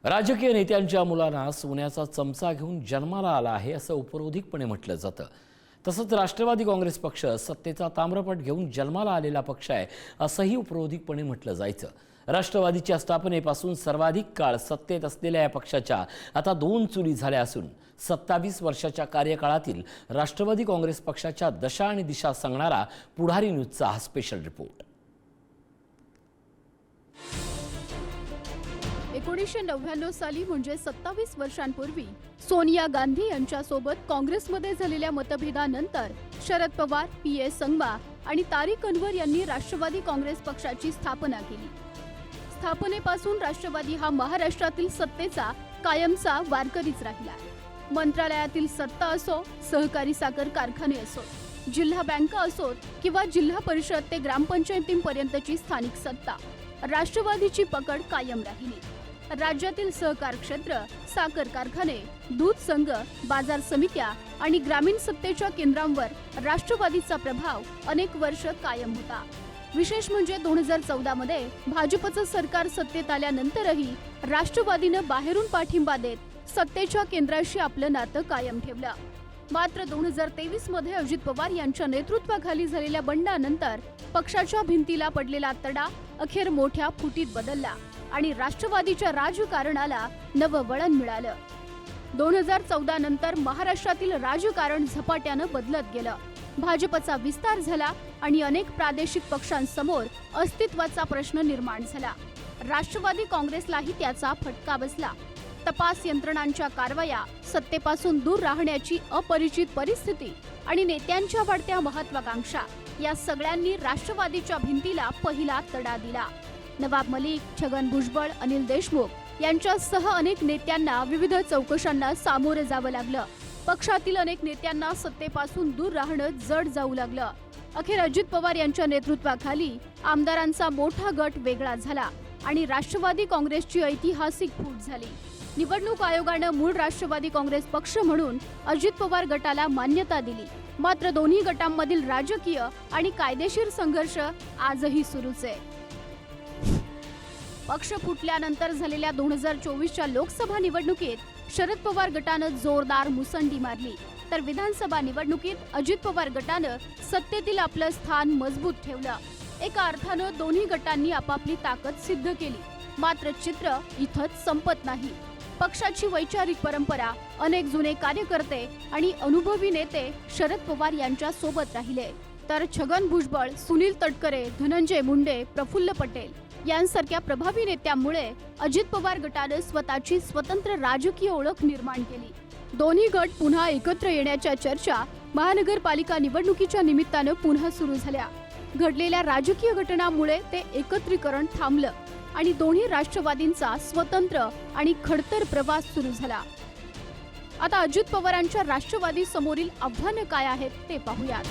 राजकीय नेत्यांच्या मुलांना सोन्याचा चमचा घेऊन जन्माला आला आहे असं उपरोधिकपणे म्हटलं जातं। तसंच राष्ट्रवादी काँग्रेस पक्ष सत्तेचा ताम्रपट घेऊन जन्माला आलेला पक्ष आहे असंही उपरोधिकपणे म्हटलं जायचं। राष्ट्रवादीच्या स्थापनेपासून सर्वाधिक काळ सत्तेत असलेल्या या पक्षाच्या आता 2 चुली झाल्या असून 27 वर्षाच्या कार्यकाळातील राष्ट्रवादी काँग्रेस पक्षाच्या दशा आणि दिशा सांगणारा पुढारी न्यूजचा हा स्पेशल रिपोर्ट। 1999 साली म्हणजे 27 वर्षांपूर्वी सोनिया गांधी यांच्यासोबत काँग्रेसमध्ये झालेल्या मतभेदानंतर शरद पवार, पी.एस. संगमा आणि तारिक अनवर यांनी राष्ट्रवादी काँग्रेस पक्षाची स्थापना केली। स्थापनेपासून राष्ट्रवादी हा महाराष्ट्रातील सत्तेचा कायमचा वारकरीच राहिला। मंत्रालयातील सत्ता असो, सहकारी साखर कारखाने असो, जिल्हा बँका असोत किंवा जिल्हा परिषद ते ग्रामपंचायतींपर्यंतची स्थानिक सत्ता, राष्ट्रवादीची पकड कायम राहिली। राज्यातील सहकार क्षेत्र, साखर कारखाने, दूध संघ, बाजार समित्या आणि ग्रामीण सत्तेच्या केंद्रांवर राष्ट्रवादीचा प्रभाव अनेक वर्ष कायम होता। विशेष म्हणजे 2014 मध्ये भाजपचं सरकार सत्तेत आल्यानंतरही राष्ट्रवादीनं बाहेरून पाठिंबा देत सत्तेच्या केंद्राशी आपलं नातं कायम ठेवलं। मात्र 2023 मध्ये अजित पवार यांच्या नेतृत्वाखाली झालेल्या बंडानंतर पक्षाच्या भिंतीला पडलेला तडा अखेर मोठ्या फुटीत बदलला आणि राष्ट्रवादीच्या राजकारणाला नवं वळण मिळालं। 2014 नंतर महाराष्ट्रातील राजकारण झपाट्यानं बदलत गेलं। भाजपचा विस्तार झाला आणि अनेक प्रादेशिक पक्षांसमोर अस्तित्वाचा प्रश्न निर्माण झाला। राष्ट्रवादी काँग्रेसलाही त्याचा फटका बसला। तपास यंत्रणांच्या कारवाया, सत्तेपासून दूर राहण्याची अपरिचित परिस्थिती आणि नेत्यांच्या वाढत्या महत्वाकांक्षा या सगळ्यांनी राष्ट्रवादीच्या भिंतीला पहिला तडा दिला। नवाब मलिक, छगन भुजबळ, अनिल देशमुख यांच्यासह अनेक नेत्यांना विविध चौकशांना सामोरे जावं लागलं। पक्षातील अनेक नेत्यांना सत्तेपासून दूर राहणं जड जाऊ लागलं। अखेर अजित पवार यांच्या नेतृत्वाखाली आमदारांचा मोठा गट वेगळा झाला आणि राष्ट्रवादी काँग्रेसची ऐतिहासिक फूट झाली। निवडणूक आयोगानं मूळ राष्ट्रवादी काँग्रेस पक्ष म्हणून अजित पवार गटाला मान्यता दिली। मात्र दोन्ही गटांमधील राजकीय आणि कायदेशीर संघर्ष आजही सुरूच आहे। पक्ष फुटल्यानंतर झालेल्या 2024च्या लोकसभा निवडणुकीत शरद पवार गटानं जोरदार मुसंडी मारली, तर विधानसभा निवडणुकीत अजित पवार गटानं सत्तेतील आपलं स्थान मजबूत ठेवलं। एका अर्थानं दोन्ही गटांनी आपापली ताकद सिद्ध केली। मात्र चित्र इथंच संपत नाही। पक्षाची वैचारिक परंपरा, अनेक जुने कार्यकर्ते आणि अनुभवी नेते शरद पवार यांच्या सोबत राहिले, तर छगन भुजबळ, सुनील तटकरे, धनंजय मुंडे, प्रफुल्ल पटेल यांसारख्या प्रभावी नेत्यांमुळे अजित पवार गटाने स्वतःची स्वतंत्र राजकीय ओळख निर्माण केली। दोन्ही गट पुन्हा एकत्र येण्याच्या चर्चा महानगरपालिका निवडणुकीच्या निमित्तानं पुन्हा सुरू झाल्या। घडलेल्या राजकीय घटनांमुळे ते एकत्रीकरण थांबलं आणि दोन्ही राष्ट्रवादींचा स्वतंत्र आणि खडतर प्रवास सुरू झाला। आता अजित पवारांच्या राष्ट्रवादी समोरील आव्हानं काय आहेत ते पाहूयात।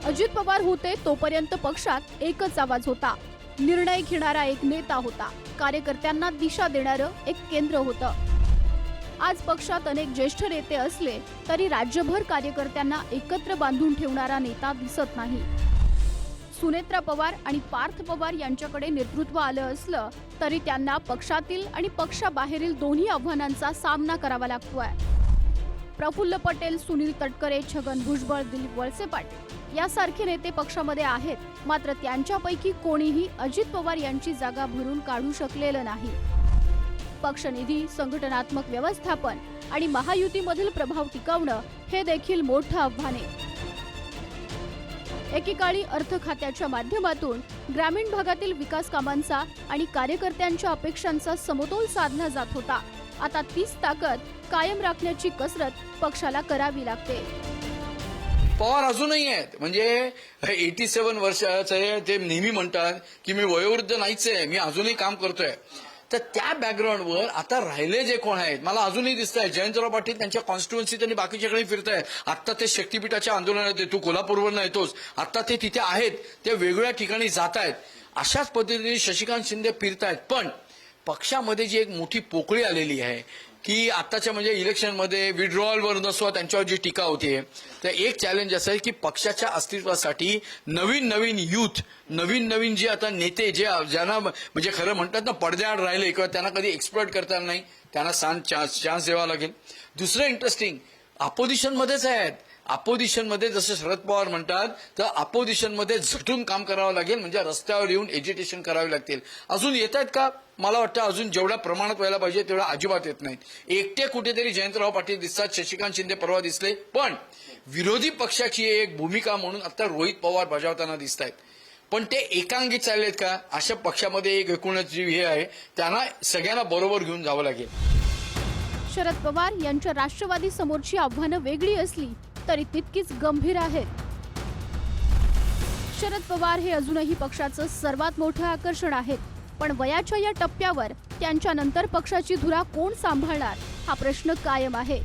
अजित पवार होते तोपर्यंत पक्षात एकच आवाज होता, निर्णय घेणारा एक नेता होता, कार्यकर्त्यांना दिशा देणारं एक केंद्र होतं। आज पक्षात अनेक ज्येष्ठ नेते असले तरी राज्यभर कार्यकर्त्यांना एकत्र बांधून ठेवणारा नेता दिसत नाही। सुनेत्रा पवार आणि पार्थ पवार यांच्याकडे नेतृत्व आलं असलं तरी त्यांना पक्षातील आणि पक्षाबाहेरील दोन्ही आव्हानांचा सामना करावा लागतोय। प्रफुल्ल पटेल, सुनील तटकरे, छगन भुजबळ, दिलीप वळसे पाटील यासारखे नेते पक्षामध्ये आहेत, मात्र त्यांच्यापैकी कोणीही अजित पवार यांची जागा भरून काढू शकलेलं नाही। पक्षनिधी, संघटनात्मक व्यवस्थापन आणि महायुतीमधील प्रभाव टिकवणं हे देखील मोठं आव्हान आहे। एकेकाळी अर्थ खात्याच्या माध्यमातून ग्रामीण भागातील विकास कामांचा आणि कार्यकर्त्यांच्या अपेक्षांचा समतोल साधला जात होता। आता तीच ताकद कायम राखण्याची कसरत पक्षाला करावी लागते। पवार अजूनही आहेत, म्हणजे 87 वर्षाचे ते नेहमी म्हणतात की मी वयोवृद्ध नाहीच आहे, मी अजूनही काम करतोय। तर त्या बॅकग्राऊंडवर आता राहिले जे कोण आहेत मला अजूनही दिसत आहे, जयंतराव पाटील त्यांच्या कॉन्स्टिट्युएन्सीत आणि बाकीच्याकडे फिरत आहेत। आता ते शक्तीपीठाच्या आंदोलनात, तू कोल्हापूरवरून येतोस, आता ते तिथे आहेत, ते वेगवेगळ्या ठिकाणी जात आहेत। अशाच पद्धतीने शशिकांत शिंदे फिरतायत। पण पक्षामध्ये जी एक मोठी पोकळी आलेली आहे की आताच्या म्हणजे इलेक्शनमध्ये विड्रॉलवर नसवा त्यांच्यावर जी टीका होतीये, तर एक चॅलेंज असं आहे की पक्षाच्या अस्तित्वासाठी नवीन यूथ नवीन जे आता नेते जे ज्यांना म्हणजे खरं म्हणतात ना पडद्याआड राहिले किंवा त्यांना कधी एक्सप्लॉइट करता येणार नाही, त्यांना चान्स द्यावा लागेल. दुसरं इंटरेस्टिंग, अपोजिशनमध्येच आहेत. अपोजिशनमध्ये जसं शरद पवार म्हणतात तर अपोजिशनमध्ये झटून काम करावं लागेल, म्हणजे रस्त्यावर येऊन एजिटेशन करावे लागतील. अजून येत आहेत का? मला वाटतं अजून जेवढ्या प्रमाणात व्हायला पाहिजे तेवढा अजिबात येत नाहीत. एकटे कुठेतरी जयंतराव पाटील दिसतात, शशिकांत शिंदे परवा दिसले, पण विरोधी पक्षाची एक भूमिका म्हणून आता रोहित पवार बजावताना दिसत आहेत. पण ते एकांगी चाललेत का? अशा पक्षामध्ये एक एकूणच जी हे आहे त्यांना सगळ्यांना बरोबर घेऊन जावं लागेल. शरद पवार यांच्या राष्ट्रवादी समोरची आव्हानं वेगळी असली तरी तितकीच गंभीर आहेत. शरद पवार हे अजूनही पक्षाचं सर्वात मोठं आकर्षण आहेत, पण वयाच्या या टप्प्यावर त्यांच्यानंतर पक्षाची धुरा कोण सांभाळणार हा प्रश्न कायम आहे.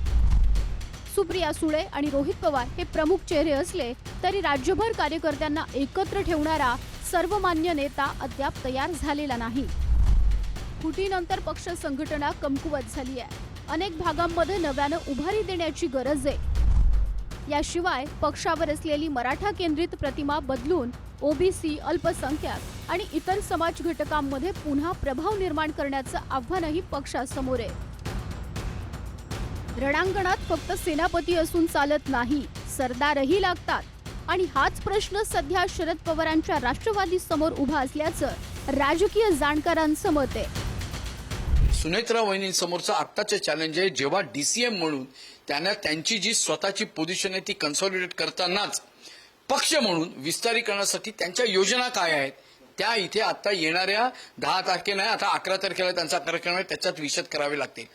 सुप्रिया सुळे आणि रोहित पवार हे प्रमुख चेहरे असले तरी राज्यभर कार्यकर्त्यांना एकत्र ठेवणारा सर्वमान्य नेता अद्याप तयार झालेला नाही. फुटीनंतर पक्ष संघटना कमकुवत झाली आहे. अनेक भागांमध्ये नव्यानं उभारी देण्याची गरज आहे. याशिवाय पक्षावर असलेली मराठा केंद्रित प्रतिमा बदलून ओबीसी, अल्पसंख्याक आणि इतर समाज घटकांमध्ये पुन्हा प्रभाव निर्माण करण्याचं आव्हानही पक्षासमोर आहे. रणांगणात फक्त सेनापती असून चालत नाही, सरदारही लागतात आणि हाच प्रश्न सध्या शरद पवारांच्या राष्ट्रवादी समोर उभा असल्याचं राजकीय जाणकारांचं मत आहे. सुनेत्रा वहिनींसमोरचं आत्ताचं चॅलेंज आहे, जेव्हा डीसीएम म्हणून त्यांना त्यांची जी स्वतःची पोझिशन आहे ती कन्सॉलिडेट करतानाच पक्ष म्हणून विस्तारीकरणासाठी त्यांच्या योजना काय आहेत त्या इथे आता येणाऱ्या 10 तारखेला आता 11 तारखेला त्यांचा कार्यक्रम आहे, त्याच्यात विशद करावे लागतील.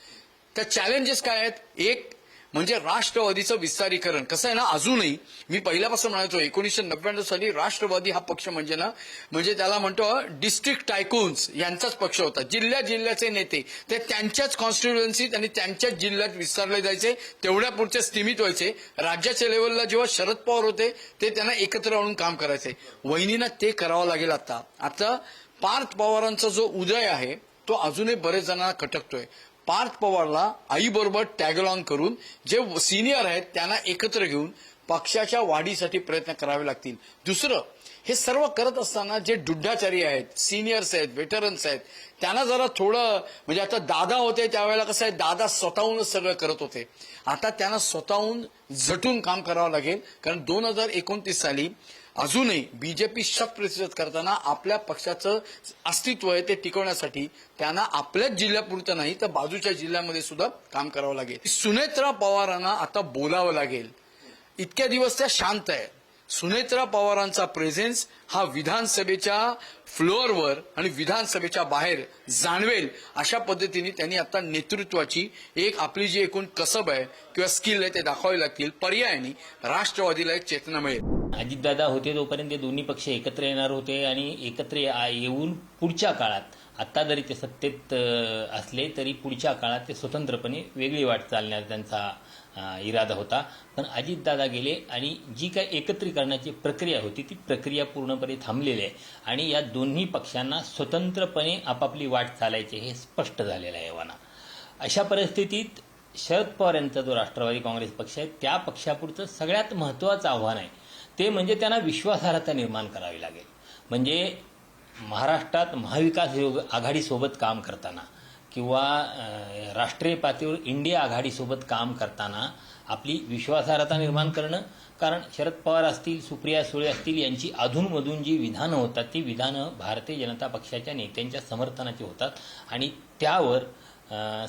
त्या चॅलेंजेस काय आहेत? एक म्हणजे राष्ट्रवादीचं विस्तारीकरण. कसं आहे ना, अजूनही मी पहिल्यापासून म्हणतो 1999 साली राष्ट्रवादी हा पक्ष म्हणजे ना, म्हणजे त्याला म्हणतो डिस्ट्रिक्ट टायकून्स यांचाच पक्ष होता. जिल्ह्याचे नेते ते त्यांच्याच कॉन्स्टिट्युएन्सीत आणि त्यांच्याच जिल्ह्यात विस्तारले जायचे, तेवढ्या पुरते सीमित व्हायचे. राज्याच्या लेवलला जेव्हा शरद पवार होते ते त्यांना एकत्र आणून काम करायचे. वहिनींना ते करावं लागेल. आता पार्थ पवारांचा जो उदय आहे तो अजूनही बरेच जणांना खटकतोय. पार्थ पवारला आईबरोबर टॅगलॉन करून जे सिनियर आहेत त्यांना एकत्र घेऊन पक्षाच्या वाढीसाठी प्रयत्न करावे लागतील. दुसरं, हे सर्व करत असताना जे डुड्डाचारी आहेत, सिनियर्स आहेत, वेटरन्स आहेत, त्यांना जरा थोडं म्हणजे आता दादा होते त्यावेळेला कसं आहे, दादा स्वतःहूनच सगळं करत होते. आता त्यांना स्वतःहून झटून काम करावं लागेल, कारण 2029 साली अजूनही बीजेपी शतप्रतिशत करताना आपल्या पक्षाचं अस्तित्व आहे ते टिकवण्यासाठी त्यांना आपल्याच जिल्ह्यापुरतं नाही तर बाजूच्या जिल्ह्यामध्ये सुद्धा काम करावं लागेल. सुनेत्रा पवारांना आता बोलावं लागेल. इतक्या दिवस त्या शांत आहेत. सुनेत्रा पवारांचा प्रेझेन्स हा विधानसभेच्या फ्लोअरवर आणि विधानसभेच्या बाहेर जाणवेल अशा पद्धतीने त्यांनी आता नेतृत्वाची एक आपली जी एकूण कसब आहे किंवा स्किल आहे ते दाखवावे लागतील. पर्यायाने राष्ट्रवादीला एक चेतना मिळेल. अजितदादा होते तोपर्यंत दोन्ही पक्ष एकत्र येणार होते आणि एकत्र येऊन पुढच्या काळात आत्ता जरी ते सत्तेत असले तरी पुढच्या काळात ते स्वतंत्रपणे वेगळी वाट चालण्याचा त्यांचा इरादा होता. पण अजितदादा गेले आणि जी काय एकत्रीकरणाची प्रक्रिया होती ती प्रक्रिया पूर्णपणे थांबलेली आहे आणि या दोन्ही पक्षांना स्वतंत्रपणे आपापली वाट चालायची हे स्पष्ट झालेलं आहे. एव्हाना अशा परिस्थितीत शरद पवार यांचा जो राष्ट्रवादी काँग्रेस पक्ष आहे त्या पक्षापुरतं सगळ्यात महत्त्वाचं आव्हान आहे ते म्हणजे त्यांना विश्वासार्हता निर्माण करावी लागेल. म्हणजे महाराष्ट्रात महाविकास आघाडीसोबत काम करताना किंवा राष्ट्रीय पातळीवर इंडिया आघाडीसोबत काम करताना आपली विश्वासार्हता निर्माण करणं. कारण शरद पवार असतील, सुप्रिया सुळे असतील यांची अधूनमधून जी विधानं होतात ती विधानं भारतीय जनता पक्षाच्या नेत्यांच्या समर्थनाची होतात आणि त्यावर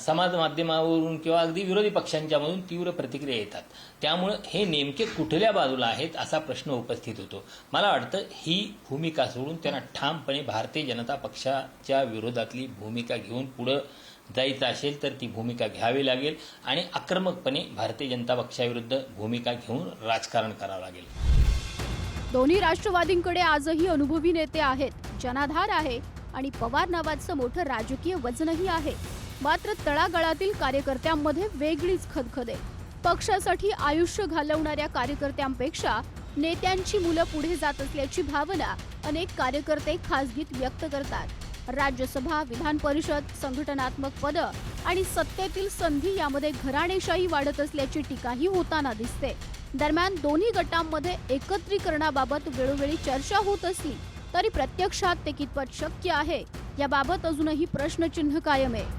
समाज माध्यमावरून किंवा अगदी विरोधी पक्षांच्यामधून तीव्र प्रतिक्रिया येतात. त्यामुळे हे नेमके कुठल्या बाजूला आहेत असा प्रश्न उपस्थित होतो. मला वाटतं ही भूमिका सोडून त्यांना ठामपणे भारतीय जनता पक्षाच्या विरोधातली भूमिका घेऊन पुढे जायचं असेल तर ती भूमिका घ्यावी लागेल आणि आक्रमकपणे भारतीय जनता पक्षाविरुद्ध भूमिका घेऊन राजकारण करावं लागेल. दोन्ही राष्ट्रवादींकडे आजही अनुभवी नेते आहेत, जनाधार आहे आणि पवार नावाचं मोठं राजकीय वजनही आहे. मात्र तळागाळातील कार्यकर्त्यांमध्ये वेगळीच खदखद आहे. पक्षासाठी आयुष्य घालवणाऱ्या कार्यकर्त्यांपेक्षा नेत्यांची मुलं पुढे जात असल्याची भावना अनेक कार्यकर्ते खासगीत व्यक्त करतात. राज्यसभा, विधान परिषद, संघटनात्मक पदं आणि सत्तेतील संधी यामध्ये घराणेशाही वाढत असल्याची टीकाही होताना दिसते. दरम्यान दोन्ही गटांमध्ये एकत्रीकरणाबाबत वेळोवेळी चर्चा होत असली तरी प्रत्यक्षात ते कितपत शक्य आहे याबाबत अजूनही प्रश्नचिन्ह कायम आहे.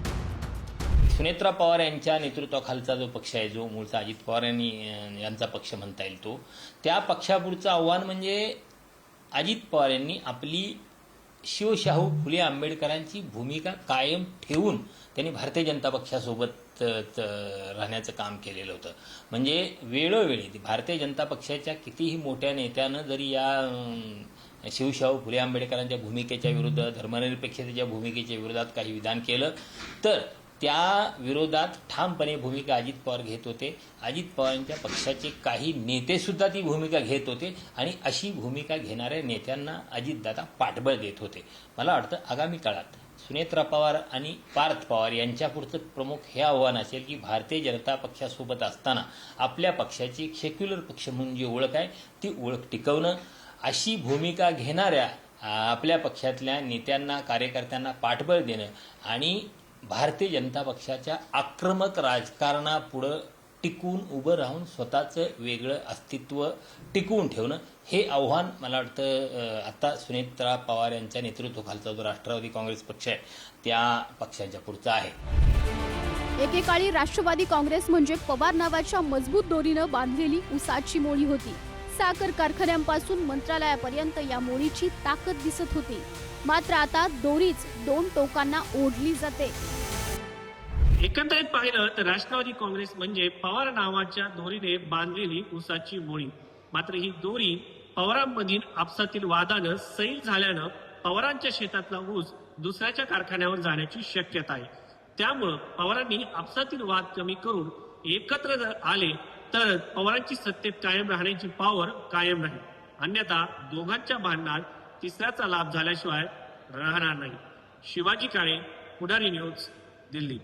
सुनेत्रा पवार यांच्या नेतृत्वाखालचा जो पक्ष आहे, जो मूळचा अजित पवार यांचा पक्ष म्हणता येईल, तो त्या पक्षापुढचं आव्हान म्हणजे अजित पवार यांनी आपली शिवशाहू फुले आंबेडकरांची भूमिका कायम ठेवून त्यांनी भारतीय जनता पक्षासोबत राहण्याचं काम केलेलं होतं. म्हणजे वेळोवेळी भारतीय जनता पक्षाच्या कितीही मोठ्या नेत्यानं जरी या शिवशाहू फुले आंबेडकरांच्या भूमिकेच्या विरुद्ध, धर्मनिरपेक्षतेच्या भूमिकेच्या विरोधात काही विधान केलं तर त्या विरोधात ठामपणे भूमिका अजित पवार घेत होते. अजित पवारांच्या पक्षाचे काही नेते सुद्धा ती भूमिका घेत होते आणि अशी भूमिका घेणाऱ्या नेत्यांना अजितदादा पाठबळ देत होते. मला वाटतं आगामी काळात सुनेत्रा पवार आणि पार्थ पवार यांच्या पुढचं प्रमुख हे आव्हान असेल की भारतीय जनता पक्षासोबत असताना आपल्या पक्षाची एक सेक्युलर पक्ष म्हणून जी ओळख आहे ती ओळख टिकवणं, अशी भूमिका घेणाऱ्या आपल्या पक्षातल्या नेत्यांना, कार्यकर्त्यांना पाठबळ देणं आणि भारतीय जनता पक्षाच्या आक्रमक राजकारणापुढं टिकून उभं राहून स्वतःचं वेगळं अस्तित्व टिकवून ठेवणं, हे आव्हान मला वाटतं आता सुनेत्रा पवार यांच्या नेतृत्वाखालचा जो राष्ट्रवादी काँग्रेस पक्ष आहे त्या पक्षाच्या पुढचा आहे. एकेकाळी राष्ट्रवादी काँग्रेस म्हणजे पवार नावाच्या मजबूत दोरीनं बांधलेली उसाची मोळी होती. साखर कारखान्यांपासून मंत्रालयापर्यंत या मोळीची ताकद दिसत होती. मात्र आता दोरीच दोन टोकांना ओढली जाते. एकंदरीत पाहिलं तर राष्ट्रवादी काँग्रेस म्हणजे पवार नावाच्या दोरीने बांधलेली उसाची मोळी. मात्र ही दोरी पवारांमधील आपसातील वादानं सैल झाल्यानं पवारांच्या शेतातला ऊस दुसऱ्याच्या कारखान्यावर जाण्याची शक्यता आहे. त्यामुळं पवारांनी आपसातील वाद कमी करून एकत्र जर आले तर पवारांची सत्तेत कायम राहण्याची पॉवर कायम राहील. अन्यथा दोघांच्या भांडणात तिसऱ्याचा लाभ झाल्याशिवाय राहणार नाही. शिवाजी काळे, पुढारी न्यूज, दिल्ली.